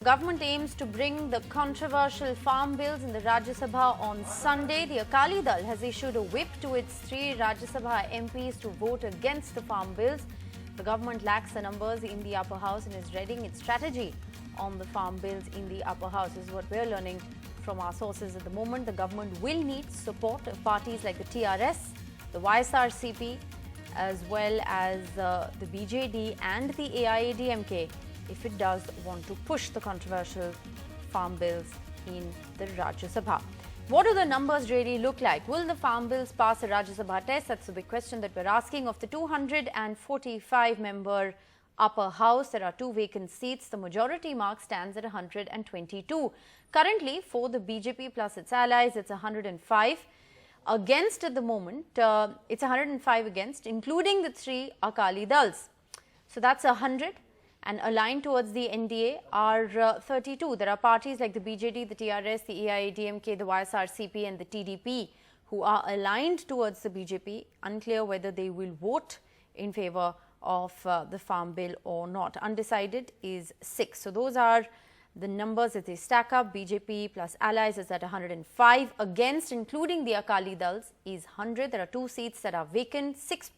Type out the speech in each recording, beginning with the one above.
government aims to bring the controversial farm bills in the Rajya Sabha on Sunday. The Akali Dal has issued a whip to its 3 Rajya Sabha MPs to vote against the farm bills. The government lacks the numbers in the upper house and is readying its strategy on the farm bills in the upper house. This is what we're learning from our sources at the moment. The government will need support of parties like the TRS, the YSRCP, as well as the BJD and the AIADMK if it does want to push the controversial farm bills in the Rajya Sabha. What do the numbers really look like? Will the farm bills pass a Rajya Sabha test? That's the big question that we're asking. Of the 245-member upper house, there are 2 vacant seats. The majority mark stands at 122. Currently, for the BJP plus its allies, it's 105. Against at the moment, it's 105 against, including the 3 Akali Dals. So that's 100. And aligned towards the NDA are 32. There are parties like the BJD, the TRS, the AIADMK, the YSRCP and the TDP who are aligned towards the BJP. Unclear whether they will vote in favour of the farm bill or not. Undecided is 6. So those are the numbers that they stack up. BJP plus allies is at 105. Against, including the Akali Dals, is 100. There are 2 seats that are vacant, 6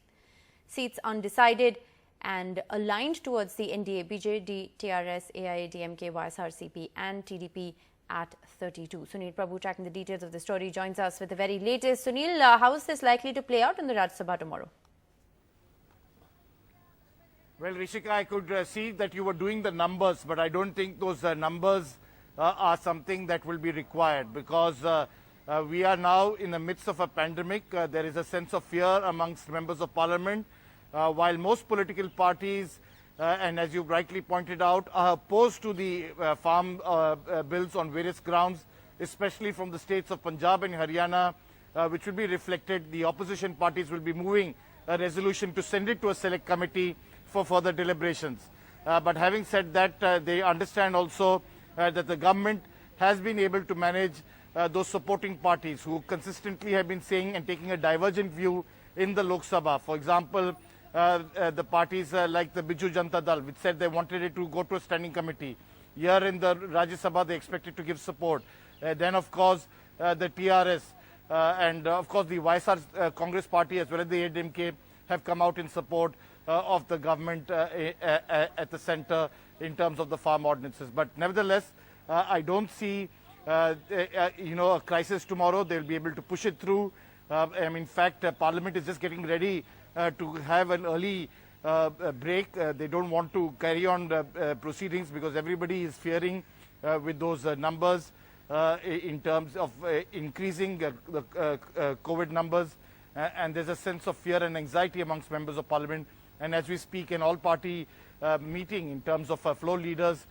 seats undecided. And aligned towards the NDA, BJD, TRS, AIADMK, YSRCP and TDP at 32. Sunil Prabhu, tracking the details of the story, joins us with the very latest. Sunil, how is this likely to play out in the Rajya Sabha tomorrow? Well, Rishika, I could see that you were doing the numbers, but I don't think those numbers are something that will be required because we are now in the midst of a pandemic. There is a sense of fear amongst members of parliament. While most political parties, and as you rightly pointed out, are opposed to the farm bills on various grounds, especially from the states of Punjab and Haryana, which will be reflected, the opposition parties will be moving a resolution to send it to a select committee for further deliberations. But having said that, they understand also that the government has been able to manage those supporting parties who consistently have been saying and taking a divergent view in the Lok Sabha. For example, the parties like the Biju Janata Dal, which said they wanted it to go to a standing committee. Here in the Rajya Sabha, they expected to give support. Then, of course, the TRS and, of course, the YSR Congress party as well as the AIADMK have come out in support of the government at the centre in terms of the farm ordinances. But nevertheless, I don't see, a crisis tomorrow. They'll be able to push it through. In fact, Parliament is just getting ready to have an early break. They don't want to carry on the proceedings because everybody is fearing with those numbers in terms of increasing the COVID numbers. And there's a sense of fear and anxiety amongst members of Parliament. And as we speak, an all-party meeting in terms of floor leaders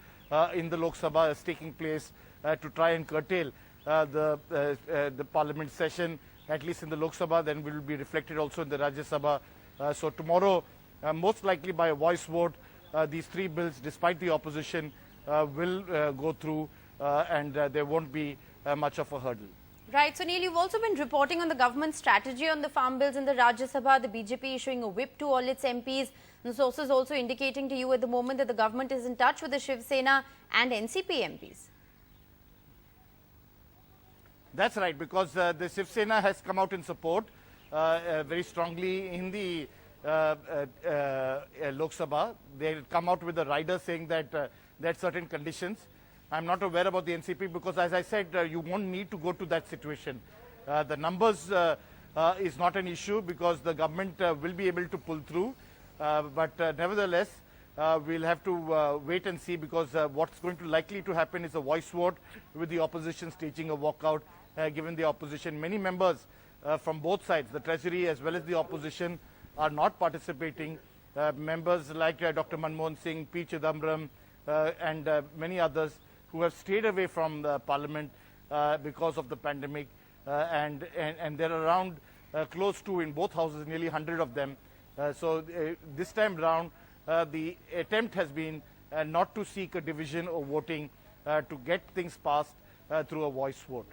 in the Lok Sabha is taking place to try and curtail the Parliament session, at least in the Lok Sabha, then will be reflected also in the Rajya Sabha. So tomorrow, most likely by a voice vote, these 3 bills, despite the opposition, will go through and there won't be much of a hurdle. Right. So, Neil, you've also been reporting on the government's strategy on the farm bills in the Rajya Sabha, the BJP issuing a whip to all its MPs. The sources also indicating to you at the moment that the government is in touch with the Shiv Sena and NCP MPs. That's right, because the Shiv Sena has come out in support very strongly in the Lok Sabha. They come out with a rider saying that there are certain conditions. I'm not aware about the NCP because, as I said, you won't need to go to that situation. The numbers is not an issue because the government will be able to pull through. But nevertheless, we'll have to wait and see because what's going to likely to happen is a voice vote with the opposition staging a walkout. Given the opposition, many members from both sides, the Treasury as well as the opposition, are not participating. Members like Dr. Manmohan Singh, P. Chidambaram and many others who have stayed away from the Parliament because of the pandemic and there are around close to, in both houses, nearly 100 of them. So this time round, the attempt has been not to seek a division or voting, to get things passed through a voice vote.